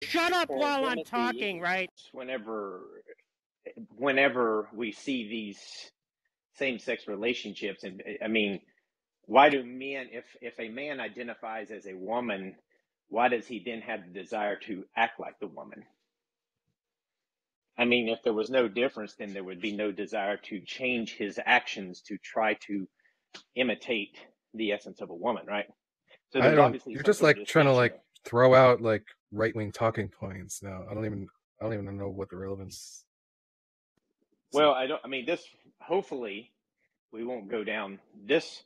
Shut up Well, while I'm Timothy, talking, right? Whenever we see these same-sex relationships, and I mean, why do men, if a man identifies as a woman, why does he then have the desire to act like the woman? I mean, if there was no difference, then there would be no desire to change his actions to try to imitate the essence of a woman, right? So I there's don't. obviously You're some just sort of like trying to distinction like there. throw out like right-wing talking points now. I don't even know what the relevance. Well, I mean, this, hopefully we won't go down this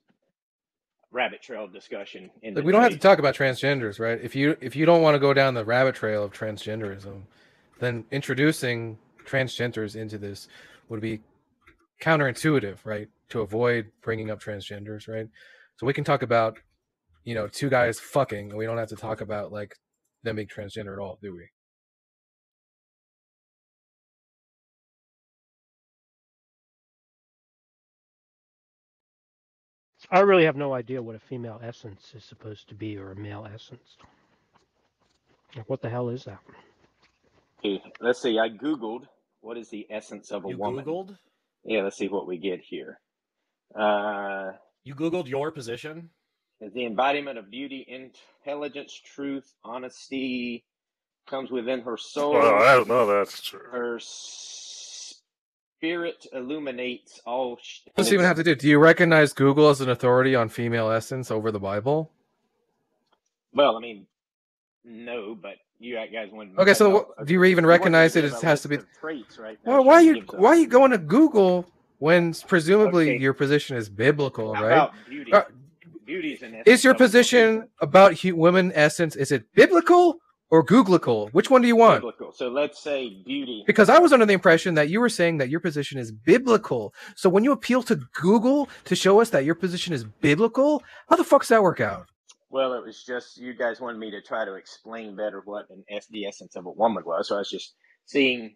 rabbit trail discussion in Like, the we don't have to debate. talk about transgenders, right? If you don't want to go down the rabbit trail of transgenderism, then introducing transgenders into this would be counterintuitive, right? To avoid bringing up transgenders, right? So we can talk about, two guys fucking, and we don't have to talk about like them being transgender at all, do we? I really have no idea what a female essence is supposed to be or a male essence. Like, what the hell is that? Okay, let's see. I Googled what is the essence of a woman. Googled? Yeah, let's see what we get here. You Googled your position? Is the embodiment of beauty, intelligence, truth, honesty, comes within her soul. Well, I don't know that's true. Her spirit illuminates all. What does it even have to do? Do you recognize Google as an authority on female essence over the Bible? Well, I mean, no, but you guys want. Okay, so do you even recognize it? It has to be traits, right? Well, why are you going to Google when presumably your position is biblical, How right? about beauty? Beauty is an essence. Is your position about women essence, is it biblical or Googlical? Which one do you want? Biblical. So let's say beauty. Because I was under the impression that you were saying that your position is biblical. So when you appeal to Google to show us that your position is biblical, how the fuck does that work out? Well, it was just you guys wanted me to try to explain better what the essence of a woman was. So I was just seeing,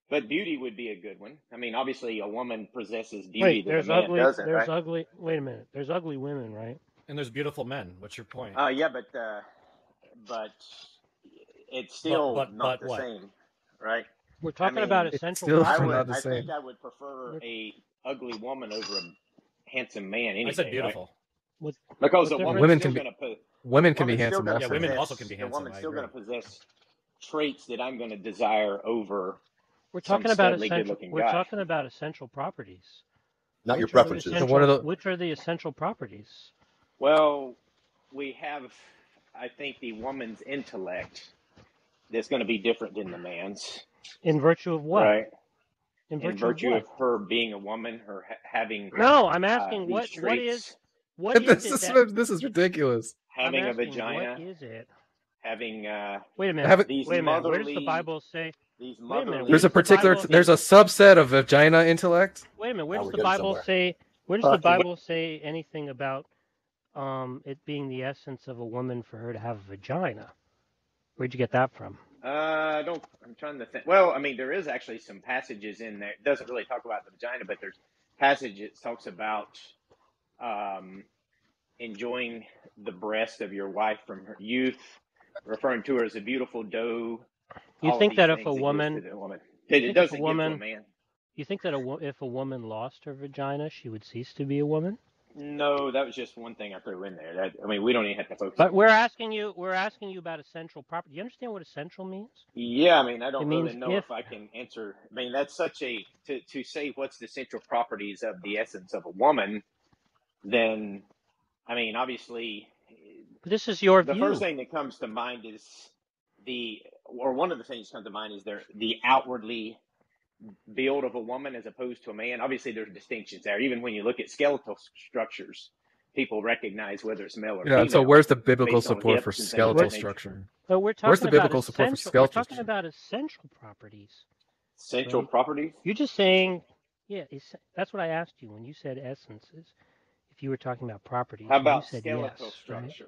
but beauty would be a good one. I mean, obviously, a woman possesses beauty that a man doesn't. There's right? ugly. Wait a minute. There's ugly women, right? And there's beautiful men. What's your point? Yeah, but it's still not the what? same, right? We're talking about essential. Still I not the same. think I would prefer a ugly woman over a handsome man. I said beautiful. Right? Because a woman women can be handsome. Yeah, women also can be handsome. A woman's still going to possess traits that I'm going to desire over. We're talking about essential. We're talking about essential properties. Not your preferences. Which are the essential properties? Well, we have, I think, the woman's intellect that's going to be different than the man's. In virtue of what? Right. In virtue of her being a woman, her having. No, I'm asking what is this is ridiculous. Having a vagina. What is it? Having. Wait a minute. These wait a minute. Where does the motherly- Bible say? These Wait a minute. There's a particular. There's a subset of vagina intellect. Wait a minute. Where does the Bible say? Where does the Bible say anything about it being the essence of a woman for her to have a vagina? Where'd you get that from? I'm trying to think. Well, I mean, there is actually some passages in there. It doesn't really talk about the vagina, but there's passage that talks about enjoying the breast of your wife from her youth, referring to her as a beautiful doe. You think that if a woman, it doesn't give to a man. You think that if a woman lost her vagina, she would cease to be a woman? No, that was just one thing I threw in there. I mean, we don't even have to focus. But we're asking you about essential property. Do you understand what essential means? Yeah, I mean, I don't really know if I can answer. I mean, that's such a to say what's the central properties of the essence of a woman. Then, I mean, obviously, but this is your view. The first thing that comes to mind is one of the things that comes to mind is the outwardly build of a woman as opposed to a man. Obviously, there's distinctions there. Even when you look at skeletal structures, people recognize whether it's male or female. So where's the biblical support for skeletal structure? But we're talking where's the biblical support for skeletal? We're talking about essential properties. Essential properties? You're just saying, yeah, that's what I asked you when you said essences. If you were talking about properties, how about you said skeletal yes, structure?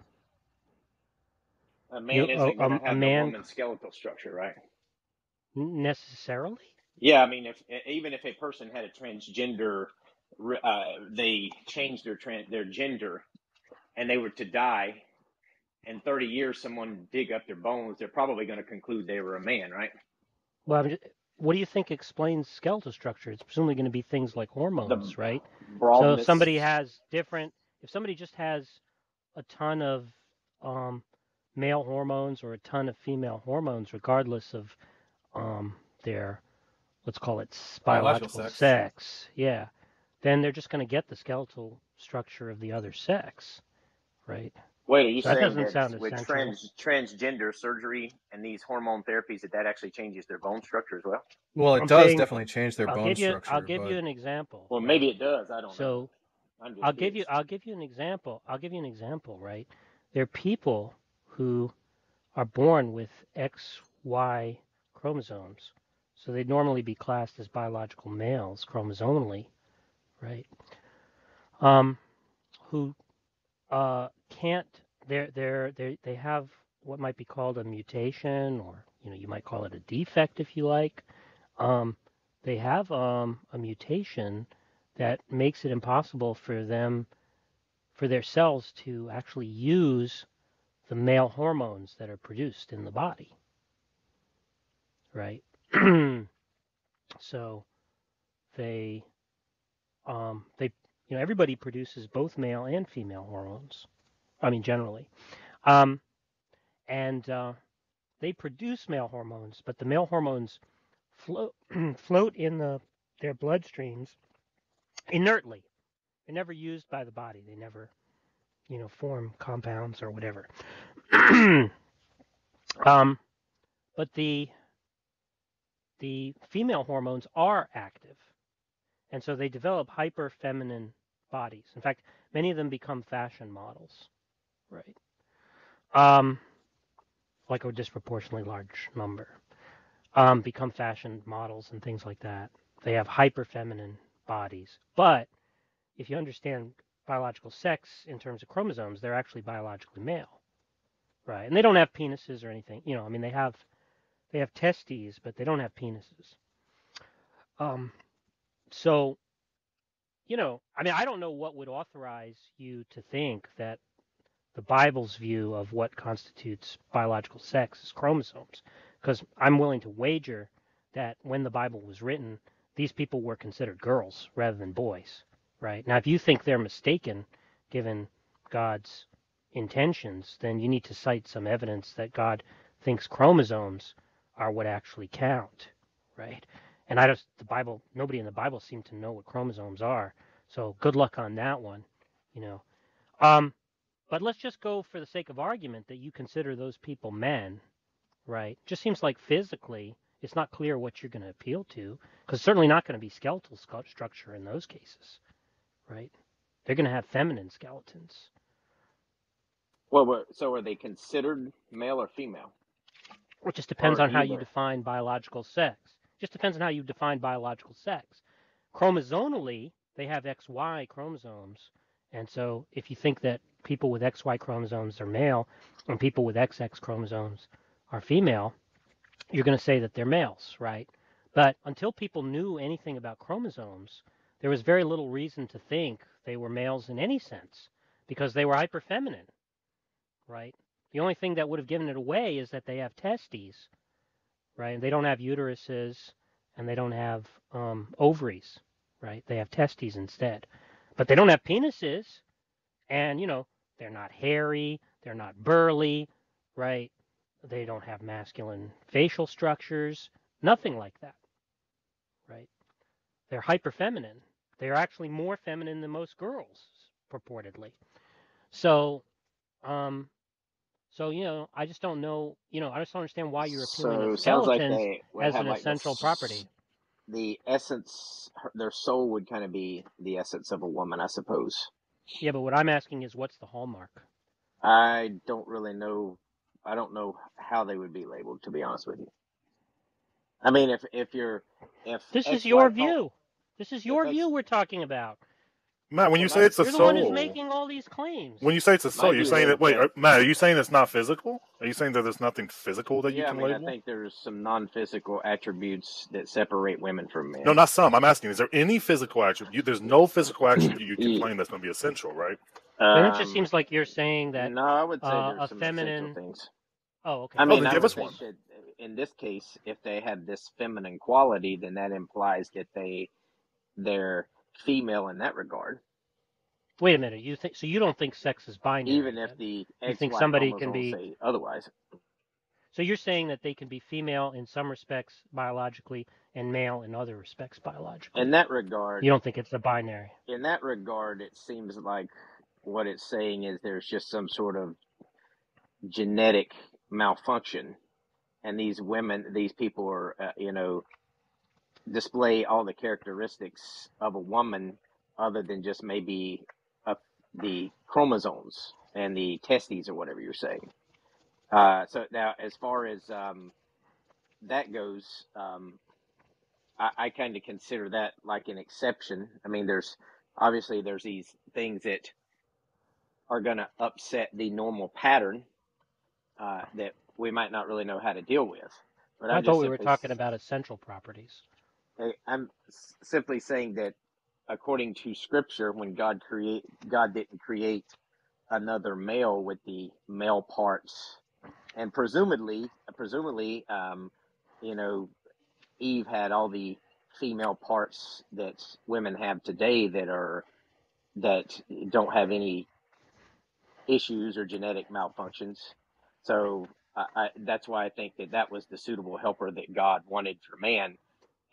Right? A man isn't going to have a woman's skeletal structure, right? Necessarily. Yeah, I mean, even if a person had a transgender, they changed their gender, and they were to die, in 30 years someone dig up their bones, they're probably going to conclude they were a man, right? Well, what do you think explains skeletal structure? It's presumably going to be things like hormones, right? So if somebody just has a ton of male hormones or a ton of female hormones, regardless of their, let's call it biological sex, yeah, then they're just going to get the skeletal structure of the other sex, right? Wait, are you saying that doesn't sound with essential. transgender surgery and these hormone therapies that actually changes their bone structure as well? Well, it does definitely change their bone structure. I'll give you an example. Well, maybe it does. I don't know. I'll give you an example. Right? There are people who are born with XY chromosomes, so they'd normally be classed as biological males chromosomally, right? Who can't. They have what might be called a mutation, or you might call it a defect if you like. They have a mutation that makes it impossible for their cells to actually use the male hormones that are produced in the body, right? So everybody produces both male and female hormones. I mean, generally, and they produce male hormones, but the male hormones float in their bloodstreams inertly. They're never used by the body. They never, form compounds or whatever. But the female hormones are active, and so they develop hyper feminine bodies. In fact, many of them become fashion models, right? Like a disproportionately large number become fashion models and things like that. They have hyper feminine bodies, but if you understand biological sex in terms of chromosomes, they're actually biologically male, right? And they don't have penises or anything. I mean, they have testes, but they don't have penises. So, I mean, I don't know what would authorize you to think that the Bible's view of what constitutes biological sex is chromosomes, because I'm willing to wager that when the Bible was written, these people were considered girls rather than boys, right? Now, if you think they're mistaken, given God's intentions, then you need to cite some evidence that God thinks chromosomes are what actually count, right? And nobody in the Bible seemed to know what chromosomes are, so good luck on that one, But let's just go for the sake of argument that you consider those people men, right? Just seems like physically it's not clear what you're going to appeal to, because it's certainly not going to be skeletal structure in those cases, right? They're going to have feminine skeletons. Well, so are they considered male or female? It just depends on how you define biological sex. Just depends on how you define biological sex. Chromosomally, they have XY chromosomes, and so if you think that people with XY chromosomes are male and people with XX chromosomes are female, you're going to say that they're males, right? But until people knew anything about chromosomes, there was very little reason to think they were males in any sense, because they were hyperfeminine, right? The only thing that would have given it away is that they have testes, right? And they don't have uteruses and they don't have ovaries, right? They have testes instead. But they don't have penises, and, they're not hairy, they're not burly, right? They don't have masculine facial structures, nothing like that, right? They're hyperfeminine. They're actually more feminine than most girls, purportedly. So, I just don't know, I just don't understand why you're appealing to skeletons as an essential property. The essence, their soul would kind of be the essence of a woman, I suppose. Yeah, but what I'm asking is, what's the hallmark? I don't really know. I don't know how they would be labeled, to be honest with you. I mean, if this is your view. This is your view we're talking about. Matt, when you say it's a soul, you're the one who's making all these claims. When you say it's a soul, you're saying that. Wait, Matt, are you saying it's not physical? Are you saying that there's nothing physical that you can label? I think there's some non-physical attributes that separate women from men. No, not some. I'm asking, is there any physical attribute? There's no physical attribute you can claim that's going to be essential, right? But it just seems like you're saying that No, I would say there's a some feminine essential things. Oh, okay. I mean, then I give would us think one. that in this case, if they have this feminine quality, then that implies that they're female in that regard. Wait a minute. You don't think sex is binary? Even if the you think XY somebody can chromosomes be say otherwise. So you're saying that they can be female in some respects biologically and male in other respects biologically. In that regard, you don't think it's a binary. In that regard, it seems like what it's saying is there's just some sort of genetic malfunction, and these people are, display all the characteristics of a woman other than just maybe the chromosomes and the testes or whatever you're saying. So now, as far as that goes, I kind of consider that like an exception. I mean, there's these things that are going to upset the normal pattern that we might not really know how to deal with. But I thought we were talking about essential properties. I'm simply saying that according to Scripture, when God didn't create another male with the male parts, and presumably, Eve had all the female parts that women have today that don't have any issues or genetic malfunctions. So that's why I think that was the suitable helper that God wanted for man,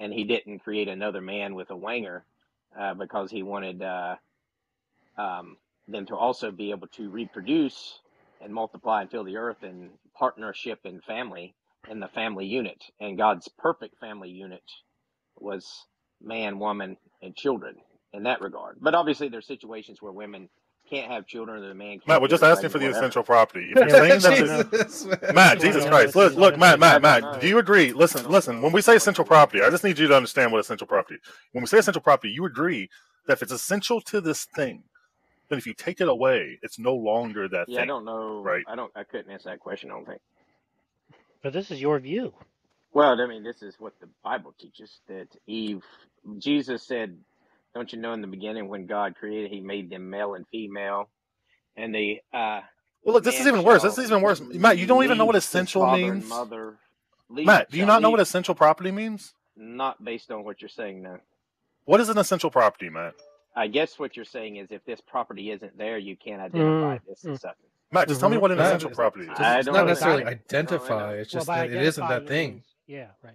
and He didn't create another man with a wanger because He wanted them to also be able to reproduce and multiply and fill the earth in partnership and family in the family unit. And God's perfect family unit was man, woman, and children in that regard. But obviously there's situations where women can't have children or the man can't. Matt, we're just asking for the whatever. essential property. If you're saying that, Matt, Jesus Christ, look, Matt, do you agree? Listen. When we say essential property, I just need you to understand what essential property. When we say essential property, you agree that if it's essential to this thing, then if you take it away, it's no longer that thing. I don't know. Right? I couldn't answer that question, I don't think. But this is your view. Well, I mean, this is what the Bible teaches, that Jesus said, don't you know in the beginning when God created, He made them male and female, and they well, look, this is even worse. This is even worse. Matt, you don't even know what essential means. Matt, do you not know what essential property means? Not based on what you're saying, no. What is an essential property, Matt? I guess what you're saying is if this property isn't there, you can't identify this as something. Matt, just tell me what an essential property is. It's not necessarily identify. It's just that it isn't that thing. Yeah, right.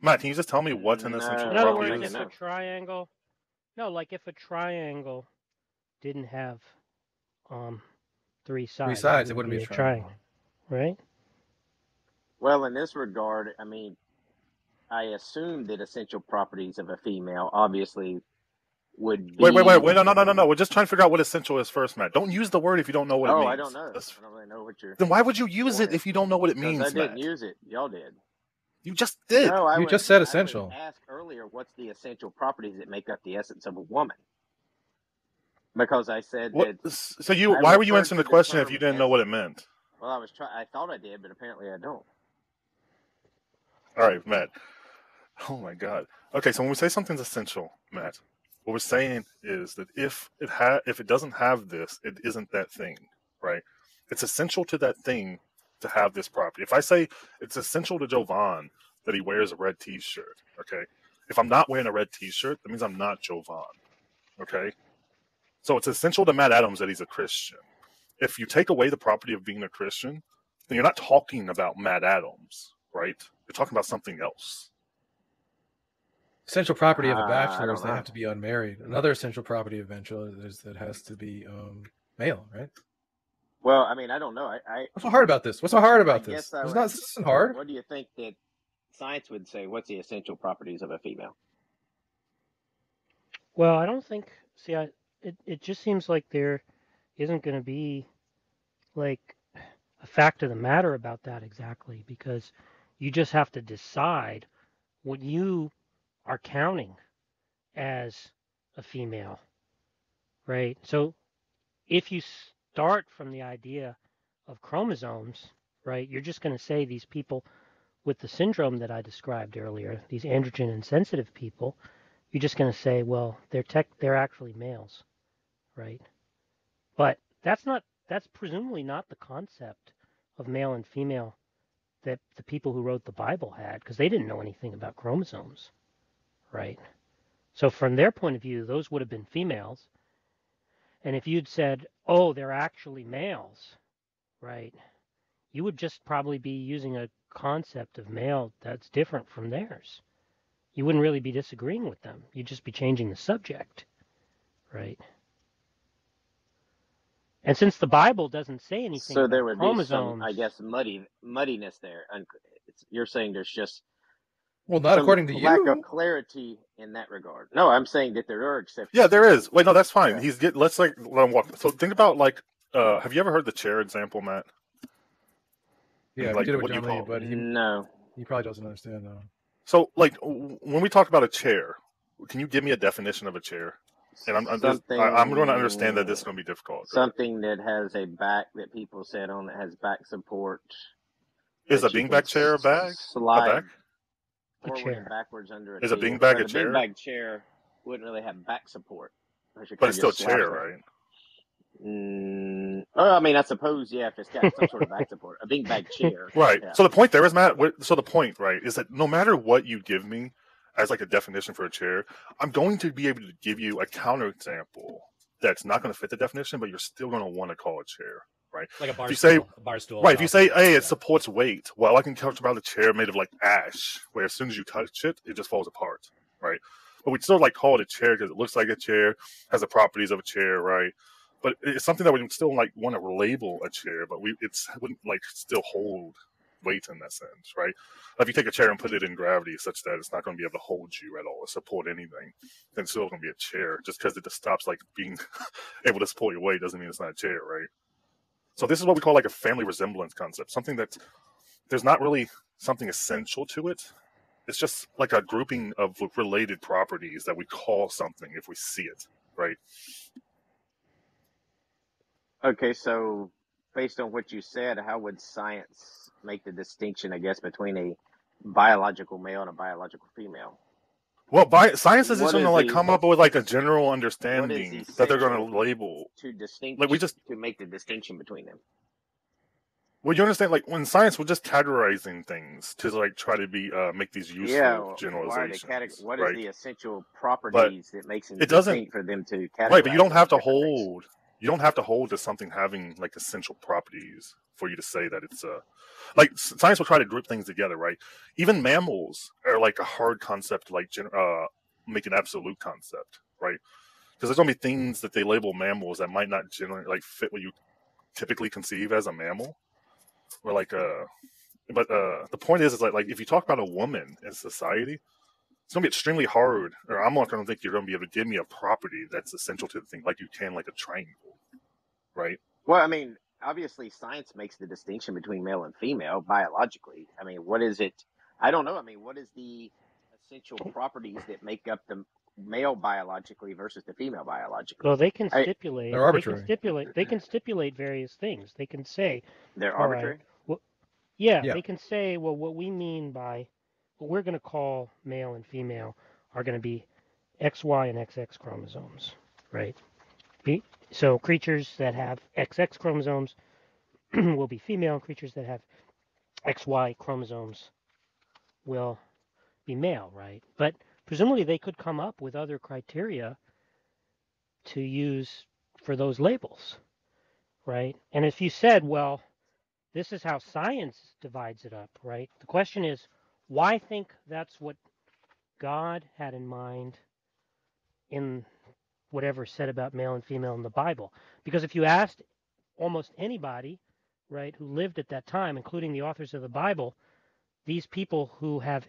Matt, can you just tell me what's an essential property? In other words, if a triangle, like if a triangle didn't have 3 sides, it wouldn't be a triangle, right? Well, in this regard, I mean, I assume that essential properties of a female obviously would be... Wait, no. We're just trying to figure out what essential is first, Matt. Don't use the word if you don't know what it means. I don't know. I don't really know what you're... Then why would you use it if you don't know what it means, I didn't Matt? use it. Y'all did. You just did. No, you just said essential. I asked earlier, what's the essential properties that make up the essence of a woman? Because I said that... So why were you answering the question if you didn't know what it meant? Well, I thought I did, but apparently I don't. All right, Matt. Oh my God. Okay, so when we say something's essential, Matt, what we're saying is that if it doesn't have this, it isn't that thing, right? It's essential to that thing to have this property. If I say it's essential to Jovan that he wears a red T-shirt, okay? If I'm not wearing a red T-shirt, that means I'm not Jovan, okay? So it's essential to Matt Adams that he's a Christian. If you take away the property of being a Christian, then you're not talking about Matt Adams, right? You're talking about something else. Essential property of a bachelor is they have to be unmarried. Another essential property of bachelor is that has to be male, right? Well, I mean, I don't know. What's so hard about this? What's so hard about this? This isn't hard. What do you think that science would say? What's the essential properties of a female? Well, I don't think... See, it just seems like there isn't going to be, like, a fact of the matter about that exactly, because you just have to decide what you are counting as a female, right? So if you start from the idea of chromosomes, right, you're just going to say these people with the syndrome that I described earlier, these androgen insensitive people, you're just going to say, well, they're actually males, right? But that's presumably not the concept of male and female that the people who wrote the Bible had, because they didn't know anything about chromosomes, right? So from their point of view, those would have been females. And if you'd said, oh, they're actually males, right, you would just probably be using a concept of male that's different from theirs. You wouldn't really be disagreeing with them. You'd just be changing the subject, right? And since the Bible doesn't say anything So about there would chromosomes, be some, I guess, muddiness there. You're saying there's just Well, not according to lack you. of clarity in that regard. No, I'm saying that there are exceptions. Yeah, there is. Wait, no, that's fine. Yeah. Let's let him walk. So think about have you ever heard the chair example, Matt? Yeah, like, I did it with what do you John Lee, call but No. he probably doesn't understand though. So when we talk about a chair, can you give me a definition of a chair? And I'm going to understand that this is going to be difficult. Something that has a back that people sit on, that has back support. Is a beanbag chair a bag? Slide a back? forward and backwards under a Is a table. beanbag a chair? A beanbag chair wouldn't really have back support. But it's still a chair, right? I mean, I suppose, yeah, if it's got some sort of back support. A beanbag chair. Right. Yeah. So the point there is, Matt, so the point, right, is that no matter what you give me as like a definition for a chair, I'm going to be able to give you a counterexample that's not going to fit the definition, but you're still going to want to call it chair, right? Like a bar if you stool. say, a bar stool. Right. If you say, hey, it supports weight, well, I can talk about a chair made of like ash, where as soon as you touch it, it just falls apart, right? But we'd still like call it a chair because it looks like a chair, has the properties of a chair, right? But it's something that we would still like want to label a chair, but it wouldn't like still hold weight in that sense, right? If you take a chair and put it in gravity such that it's not going to be able to hold you at all or support anything, then it's still going to be a chair. Just because it just stops like being able to support your weight doesn't mean it's not a chair, right? So this is what we call like a family resemblance concept, something that there's not really something essential to it. It's just like a grouping of related properties that we call something if we see it, right? Okay, so based on what you said, how would science make the distinction, I guess, between a biological male and a biological female? Well, science is just going to like come up with like a general understanding that they're going to label to distinguish, like we just to make the distinction between them. Well, you understand, like when science, we're just categorizing things to like try to be make these useful generalizations. What right? is the essential properties that makes them distinct for them to categorize? Right, but you don't have to hold. You don't have to hold to something having like essential properties for you to say that it's like science will try to group things together, right? Even mammals are like a hard concept to like make an absolute concept, right? Because there's gonna be things that they label mammals that might not generally like fit what you typically conceive as a mammal, or like but the point is like if you talk about a woman in society, it's going to be extremely hard, or I'm not going to think you're going to be able to give me a property that's essential to the thing like you can like a triangle, right? Well, I mean, obviously science makes the distinction between male and female biologically. I mean, what is it? I don't know. I mean, what is the essential properties that make up the male biologically versus the female biologically? Well, they can stipulate. They're arbitrary. They can stipulate various things. They can say they're arbitrary. Right, well, yeah, they can say, well, what we mean by what we're going to call male and female are going to be XY and XX chromosomes, right? So creatures that have XX chromosomes will be female, and creatures that have XY chromosomes will be male, right? But presumably they could come up with other criteria to use for those labels, right? And if you said, well, this is how science divides it up, right? The question is, why think that's what God had in mind in whatever said about male and female in the Bible? Because if you asked almost anybody, right, who lived at that time, including the authors of the Bible, these people who have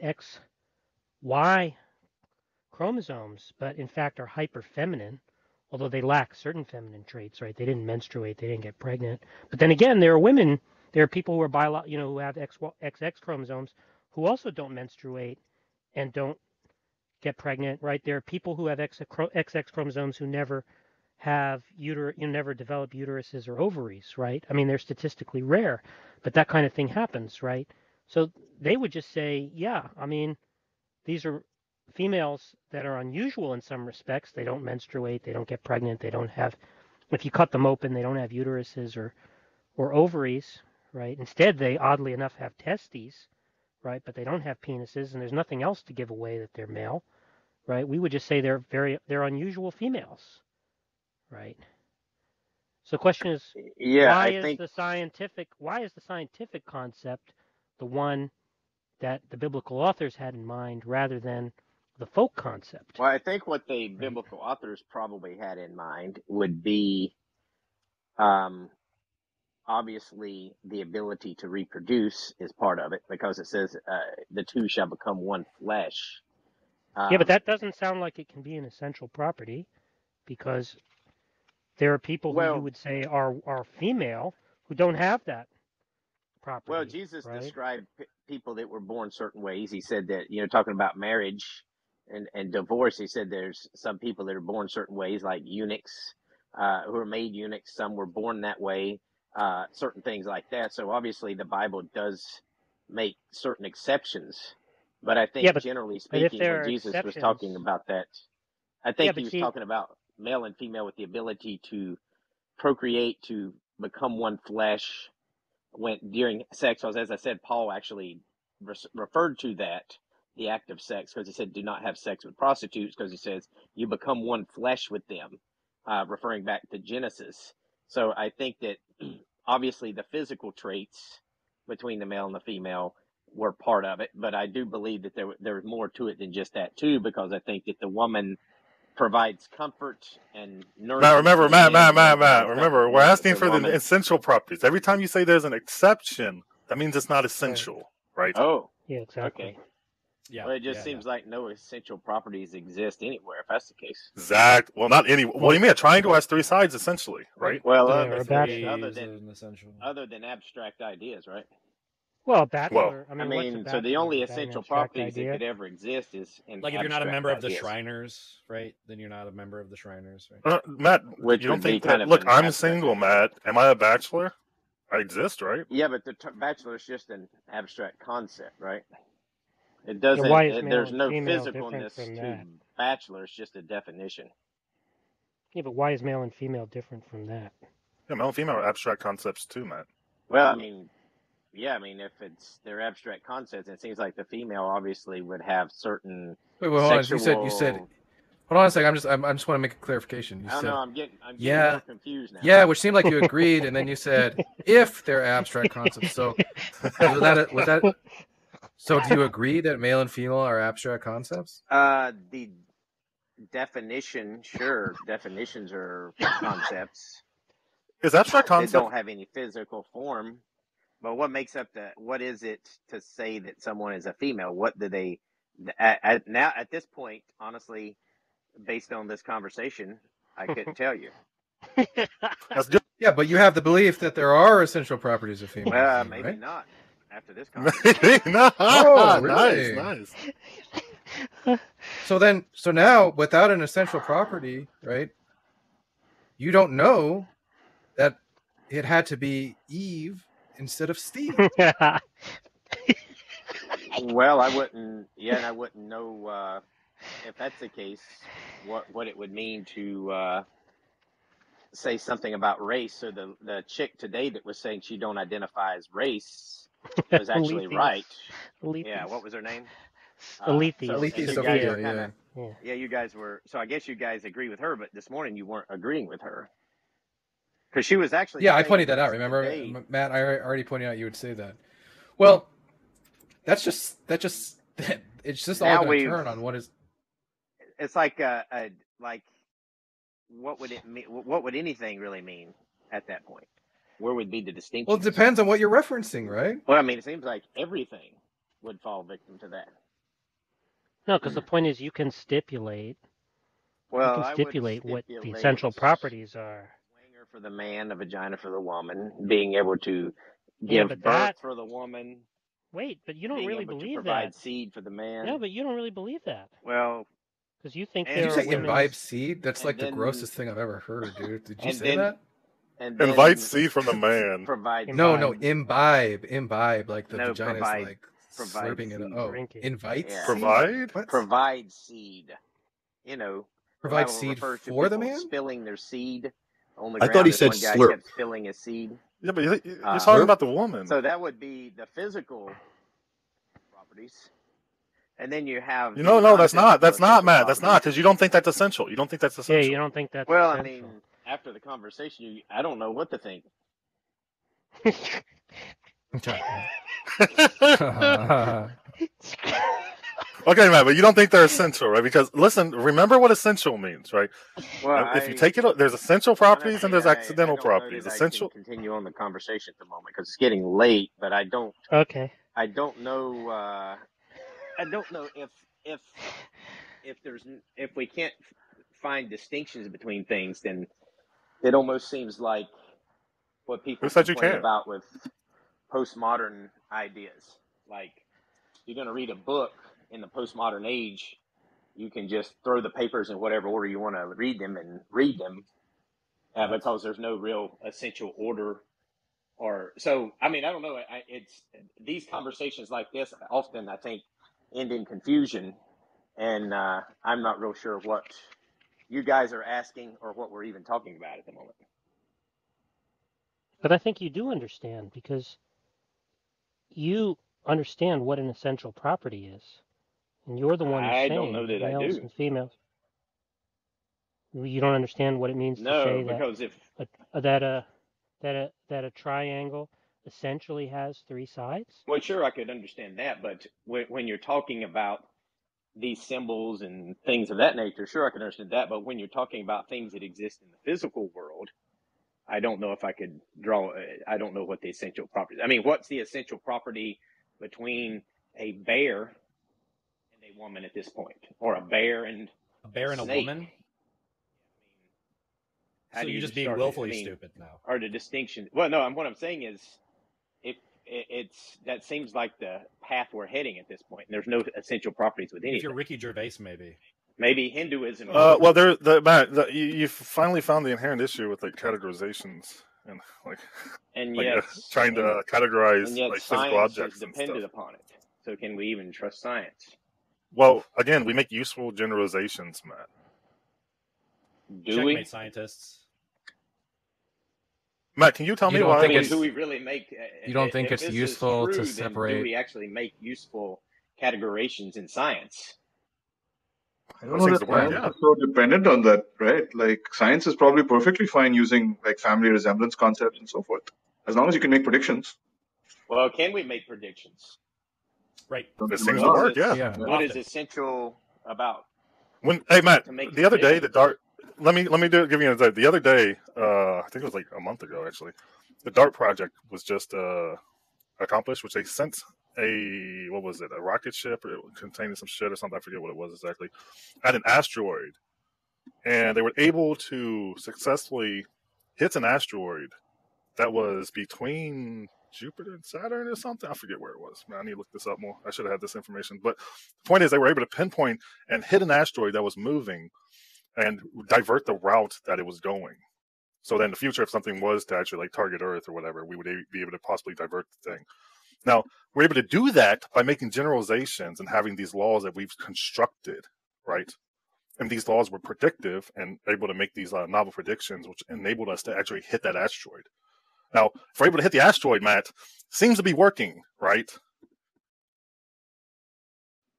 XY chromosomes, but in fact are hyper-feminine, although they lack certain feminine traits, right? They didn't menstruate, they didn't get pregnant. But then again, there are women, there are people who are who have XX chromosomes who also don't menstruate and don't get pregnant, right? There are people who have XX chromosomes who never have never develop uteruses or ovaries, right? I mean, they're statistically rare, but that kind of thing happens, right? So they would just say, yeah, I mean, these are females that are unusual in some respects. They don't menstruate, they don't get pregnant, they don't have, if you cut them open, they don't have uteruses or ovaries, right? Instead, they oddly enough have testes, right? But they don't have penises, and there's nothing else to give away that they're male, right? We would just say they're unusual females, right? So the question is, why is the scientific concept the one that the biblical authors had in mind rather than the folk concept? Well, I think what the biblical authors probably had in mind would be obviously the ability to reproduce is part of it, because it says the two shall become one flesh. Yeah, but that doesn't sound like it can be an essential property, because there are people who you would say are female who don't have that property. Well, Jesus described people that were born certain ways. He said that, talking about marriage and divorce, he said there's some people that are born certain ways, like eunuchs who are made eunuchs. Some were born that way, certain things like that. So obviously the Bible does make certain exceptions. But I think generally speaking, when Jesus was talking about that, I think he was talking about male and female with the ability to procreate, to become one flesh during sex. As I said, Paul actually referred to that, the act of sex, because he said, do not have sex with prostitutes, because he says you become one flesh with them, referring back to Genesis. So I think that obviously the physical traits between the male and the female were part of it, but I do believe that there's more to it than just that too, because I think that the woman provides comfort and nourishment. Matt, remember, we're asking for the essential properties. Every time you say there's an exception, that means it's not essential, right? Oh, yeah, exactly. Okay. Yeah. Well, it just seems like no essential properties exist anywhere, if that's the case. Exact. Well, not any. What do you mean? A triangle has three sides, essentially, right? Well, other than abstract ideas, right? Well, bachelor. I mean, so the only essential properties that could ever exist is in like if you're not a member of the Shriners, right? Then you're not a member of the Shriners, right? Matt, you don't think that? Look, I'm single, Matt. Am I a bachelor? I exist, right? Yeah, but the bachelor is just an abstract concept, right? It doesn't. There's no physicalness to bachelor. It's just a definition. Yeah, but why is male and female different from that? Yeah, male and female are abstract concepts too, Matt. Well, I mean, if they're abstract concepts, it seems like the female obviously would have certain. Wait, hold on. You said. Hold on a second. I just want to make a clarification. I'm getting more confused now. Yeah, which seemed like you agreed, and then you said if they're abstract concepts. So was that? So do you agree that male and female are abstract concepts? The definition, sure. Definitions are concepts. Is abstract concept? They don't have any physical form. But what makes up what is it to say that someone is a female? What do they, at this point, honestly, based on this conversation, I couldn't tell you. That's good. Yeah, but you have the belief that there are essential properties of females. Well, maybe right? Not after this conversation. Oh, really? Nice. So now, without an essential property, right, you don't know that it had to be Eve instead of Steve. Well, I wouldn't know if that's the case, what it would mean to say something about race. So the chick today that was saying she don't identify as race was actually right. Yeah, what was her name? Sophia. Yeah, you guys were. So I guess you guys agree with her, but this morning you weren't agreeing with her. Because she was actually. Yeah, I pointed that out. Remember, Matt? I already pointed out you would say that. Well, it's just all going to turn on what is. It's like what would it mean? What would anything really mean at that point? Where would be the distinction? Well, it depends on what you're referencing, right? Well, I mean, it seems like everything would fall victim to that. No, because the point is you can stipulate. Well, you can stipulate what the essential properties are. Winger for the man, a vagina for the woman, being able to give birth for the woman. Wait, but you don't really believe that. Provide seed for the man. No, but you don't really believe that. Well, because you think did you say imbibe seed? That's like the grossest thing I've ever heard, dude. Did you say that? Invite seed from the man. Provide no, imbibe like the vagina's like Provide slurping it. seed. Oh, Drinking. invite. Yeah. Provide? What? Provide seed. You know, the Provide Bible seed refers to for the people man. spilling their seed on the I ground. thought he This said one guy slurp. kept spilling his seed. Yeah, but you're talking Slurp? about the woman. So that would be the physical properties. And then you have No, that's not. That's not, non-physical Matt. That's properties. not, because you don't think that's essential. You don't think that's Yeah, essential. you don't think that's Well, I essential. mean, after the conversation, I don't know what to think. Okay, Matt, but you don't think they're essential, right? Because listen, remember what essential means, right? Well, If you take it, there's essential properties and there's accidental I don't know properties. that Essential. I can continue on the conversation at the moment because it's getting late. But I don't Okay. know. I don't know if we can't find distinctions between things, then it almost seems like what people Who said you complain can't? about with postmodern ideas. Like, you're going to read a book in the postmodern age, you can just throw the papers in whatever order you want to read them because there's no real essential order. Or so, I mean, I don't know. It's these conversations like this often, I think, end in confusion, and I'm not real sure what you guys are asking or what we're even talking about at the moment. But I think you do understand because you understand what an essential property is. And you're the one who's saying I don't know that I males do. and females. You don't understand what it means to say because if that a triangle essentially has three sides? well, sure, I could understand that, but when you're talking about these symbols and things of that nature, sure, I can understand that. But when you're talking about things that exist in the physical world, I don't know if I could draw. I don't know what the essential property. I mean, what's the essential property between a bear and a woman at this point, or a bear and a snake? woman? How So do you're you just being start it? willfully stupid now. Or the distinction? Well, no. What I'm saying is, if it's that seems like the path we're heading at this point, and there's no essential properties with anything. If you're Ricky Gervais, Maybe Hinduism. Well, you finally found the inherent issue with like categorizations and trying to categorize and yet like physical science objects is and dependent stuff. upon it. So can we even trust science? Well, again, we make useful generalizations, Matt. Do we? Checkmate scientists. Matt, can you tell me why? Do we really make? You don't think it's useful to then separate? Do we actually make useful categorizations in science? I don't know that science is so dependent on that, right? Like, science is probably perfectly fine using like family resemblance concepts and so forth, as long as you can make predictions. Well, can we make predictions? Right. It seems to work, yeah. What is essential about? Hey, Matt, the other day, let me give you an example. The other day, I think it was like a month ago, actually, the DART project was just accomplished, which they sent a rocket ship containing some shit or something, I forget what it was exactly, at an asteroid, and they were able to successfully hit an asteroid that was between Jupiter and Saturn or something. I forget where it was. Man, I need to look this up more. I should have had this information. But the point is, they were able to pinpoint and hit an asteroid that was moving and divert the route that it was going. So then in the future, if something was to actually like target Earth or whatever, we would be able to possibly divert the thing. Now, we're able to do that by making generalizations and having these laws that we've constructed, right? And these laws were predictive and able to make these novel predictions, which enabled us to actually hit that asteroid. Now, if we're able to hit the asteroid, Matt, seems to be working, right?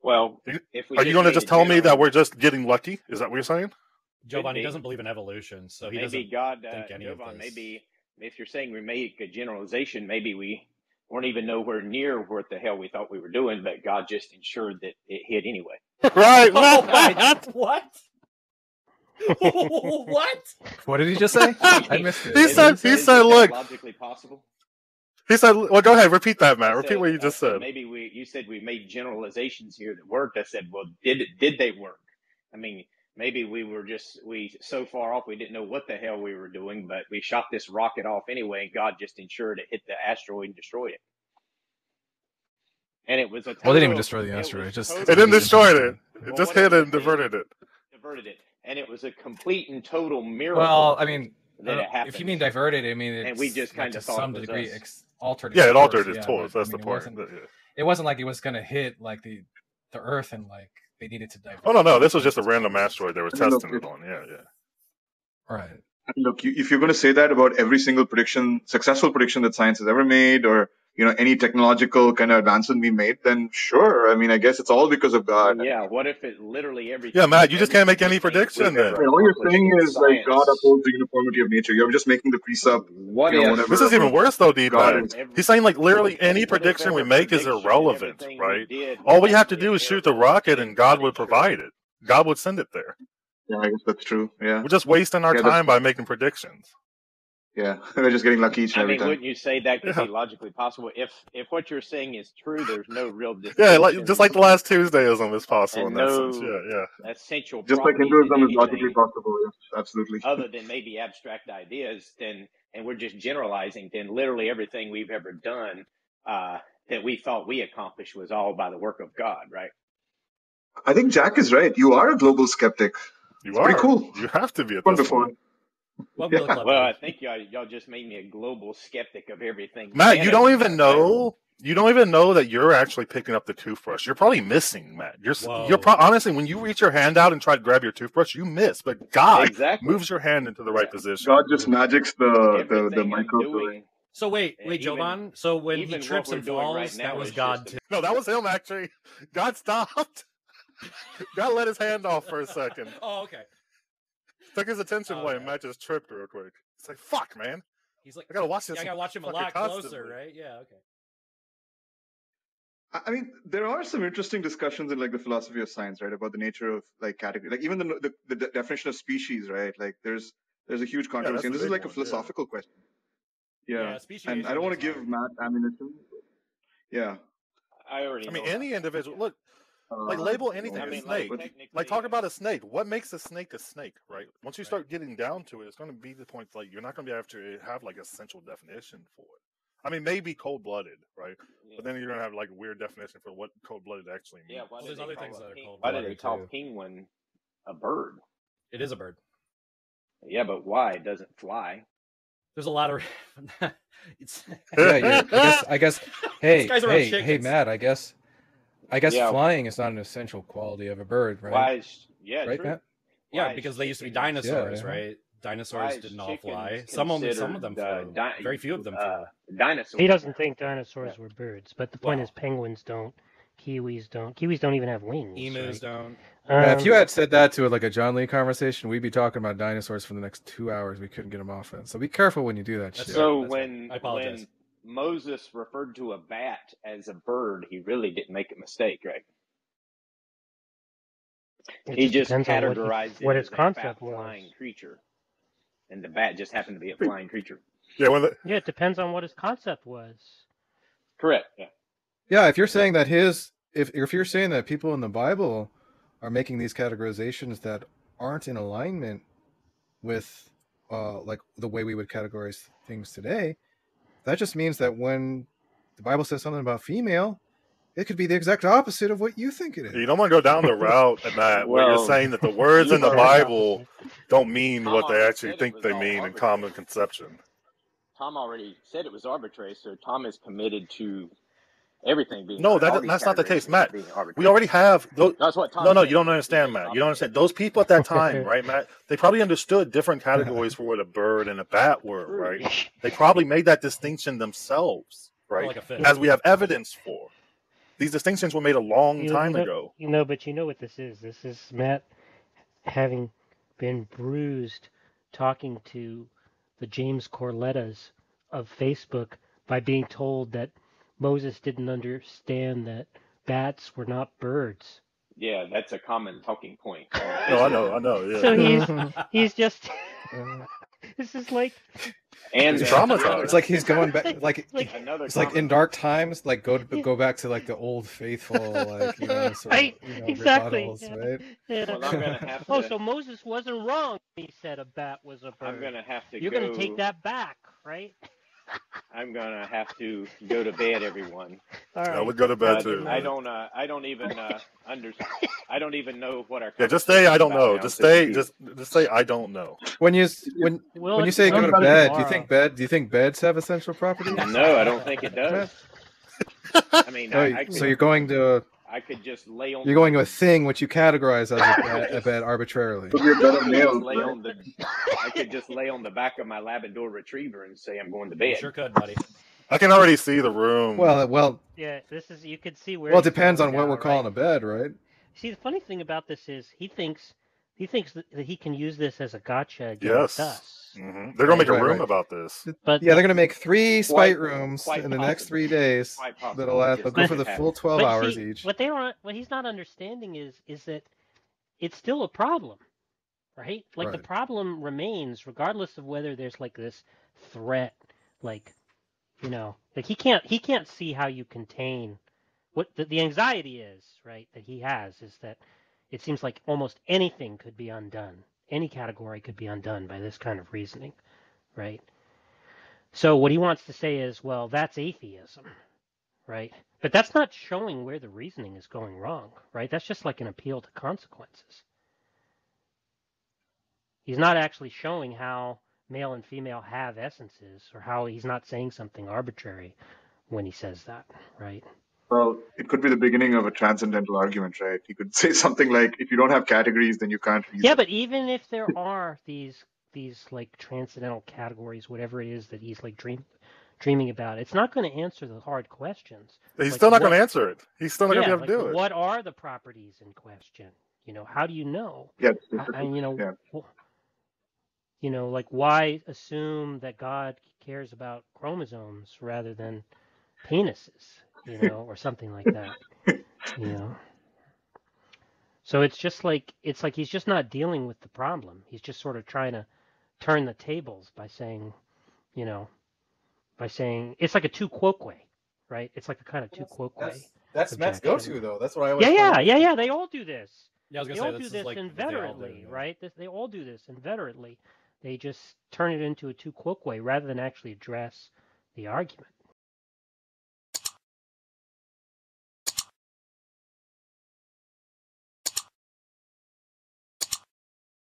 Well, are you going to just tell me that we're just getting lucky? Is that what you're saying? Giovanni doesn't believe in evolution, so he doesn't think any of this. Maybe if you're saying we make a generalization, maybe we weren't even nowhere near what the hell we thought we were doing, but God just ensured that it hit anyway. Right? What? What? What did he just say? I missed it. He said, look. Logically possible. He said, well, go ahead, repeat that, Matt. Repeat what you just said. Maybe you said we made generalizations here that worked. I said, well, did they work? I mean, maybe we so far off we didn't know what the hell we were doing, but we shot this rocket off anyway, and God just ensured it hit the asteroid and destroyed it. And it was a total, well, they didn't even destroy the asteroid. It didn't destroy it. It just hit and diverted it. And it was a complete and total miracle. Well, I mean, that it happened. if you mean diverted, I mean, it's, and we just kind of to some degree altered. Yeah, it altered its course. That's the point. it wasn't like it was going to hit like the Earth and like they needed to divert. Oh no, this was just a random asteroid they were testing it on. Yeah. Right. Look, if you're going to say that about every single successful prediction that science has ever made, or any technological kind of advancement we made, then sure. I mean, I guess it's all because of God. Yeah. What if it literally everything? Yeah, Matt, you just can't make any prediction then. All you're saying is like God upholds the uniformity of nature. You're just making the precept. Whatever. This is even worse though, D-Bag. He's saying like literally any prediction we make is irrelevant, right? All we have to do is shoot the rocket and God would provide it. God would send it there. Yeah, I guess that's true. Yeah. We're just wasting our time by making predictions. Yeah, we're just getting lucky each and every time. Wouldn't you say that could be logically possible? If what you're saying is true, there's no real just like the last Tuesdayism is possible in that sense. Yeah. Essential. Just like Hinduism is logically possible. Yes, absolutely. Other than maybe abstract ideas, and we're just generalizing. Then literally everything we've ever done that we thought we accomplished was all by the work of God, right? I think Jack is right. You are a global skeptic. It's pretty cool. You have to be at this point. Well, I think y'all just made me a global skeptic of everything. Matt, you don't even know that you're actually picking up the toothbrush. You're probably missing, Matt. Honestly, when you reach your hand out and try to grab your toothbrush, you miss. But God moves your hand into the right position. God just magics the micro. So wait, Jovan. So when he trips and falls, that was God too. No, that was him actually. God stopped. God let his hand off for a second. Oh, okay. Took his attention away and Matt just tripped real quick. It's like, fuck, man. He's like, I gotta watch this. I gotta watch him a lot closer, right? Yeah, okay. I mean, there are some interesting discussions in like the philosophy of science, right, about the nature of like category, like even the definition of species, right? Like there's a huge controversy, and this is like a philosophical question. Yeah, and I don't want to give Matt ammunition. Yeah, I mean, any individual look. Like label anything a snake. Like talk about a snake. What makes a snake, right? Once you start getting down to it, it's going to be the point like you're not going to be able to have like a central definition for it. I mean, maybe cold-blooded, right? Yeah. But then you're going to have like a weird definition for what cold-blooded actually means. Yeah, there's other things that are cold-blooded. Why did they call penguin a bird? It is a bird. Yeah, but why? It doesn't fly. There's a lot of. I guess. Hey, Matt. I guess flying is not an essential quality of a bird, right? Right, true. Matt? Yeah, because they used to be dinosaurs, right? Dinosaurs didn't all fly. Some of them flew. Very few of them flew. Dinosaurs. He doesn't think dinosaurs were birds, but the point is penguins don't. Kiwis don't. Kiwis don't even have wings. Emus don't. If you had said that to like a John Lee conversation, we'd be talking about dinosaurs for the next 2 hours. We couldn't get them off it. So be careful when you do that shit. So when Moses referred to a bat as a bird, he really didn't make a mistake, right? He just categorized it as a flying creature, and the bat just happened to be a flying creature. Yeah, it depends on what his concept was. Correct. Yeah. Yeah, if you're saying that if you're saying that people in the Bible are making these categorizations that aren't in alignment with like the way we would categorize things today, that just means that when the Bible says something about female, it could be the exact opposite of what you think it is. You don't want to go down the route, Matt, where you're saying that the words in the Bible don't mean what they actually think they mean in common conception. Tom already said it was arbitrary, so Tom is committed to everything being that's not the case, Matt. We already have those. That's what Tom said. You don't understand, Matt. You don't understand. Those people at that time, right, Matt? They probably understood different categories for what a bird and a bat were, right? They probably made that distinction themselves, right? Like as we have evidence for. These distinctions were made a long time ago. But you know what this is? This is Matt having been bruised talking to the James Corlettas of Facebook by being told that Moses didn't understand that bats were not birds. Yeah, that's a common talking point. I know. Yeah. So he's just. This is like. And he's traumatized. It's like he's going back, like it's like in dark times, like go back to like the old faithful, like exactly. Rebuttals, right? Yeah. Well, I'm gonna have to... so Moses wasn't wrong. He said a bat was a bird. I'm gonna have to. You're gonna take that back, right? I'm gonna have to go to bed, everyone. All right. I would go to bed too. I don't even understand. I don't even know what our. Yeah, just say I don't know. Just say I don't know. When you say go to bed, do you think beds have essential properties? No, I don't think it does. I mean, so you're going to. I could just lay on. You're going to a thing which you categorize as a bed arbitrarily. I could just lay on the back of my Labrador Retriever and say I'm going to bed. You sure could, buddy. I can already see the room. Well. Yeah, you could see where. Well, it depends on what we're calling a bed, right? See, the funny thing about this is he thinks that he can use this as a gotcha against us. Mm-hmm. They're going to make a room about this. But they're going to make 3 spite rooms in the next 3 days. They'll go for the full 12 hours each. What he's not understanding is that it's still a problem, right? Like the problem remains regardless of whether there's like this threat, like he can't see how you contain what the anxiety is, right? That he has is that it seems like almost anything could be undone. Any category could be undone by this kind of reasoning, right? So what he wants to say is, well, that's atheism, right? But that's not showing where the reasoning is going wrong, right? That's just like an appeal to consequences. He's not actually showing how male and female have essences, or how he's not saying something arbitrary when he says that, right? Well, it could be the beginning of a transcendental argument, right? He could say something like, if you don't have categories, then you can't reason. Yeah, but even if there are these like transcendental categories, whatever it is that he's like dreaming about, it's not going to answer the hard questions. He's still not going to answer it. He's still not going to be able to do it. What are the properties in question? How do you know? Yeah. Like why assume that God cares about chromosomes rather than penises? Or something like that, So it's just like he's just not dealing with the problem. He's just sort of trying to turn the tables by saying it's like a tu quoque, right? It's like a kind of tu quoque. That's Matt's go-to, though. That's what I always. Yeah. They all do this. Yeah, I was they gonna all say, do this inveterately, right? They all do this inveterately. They just turn it into a tu quoque rather than actually address the argument.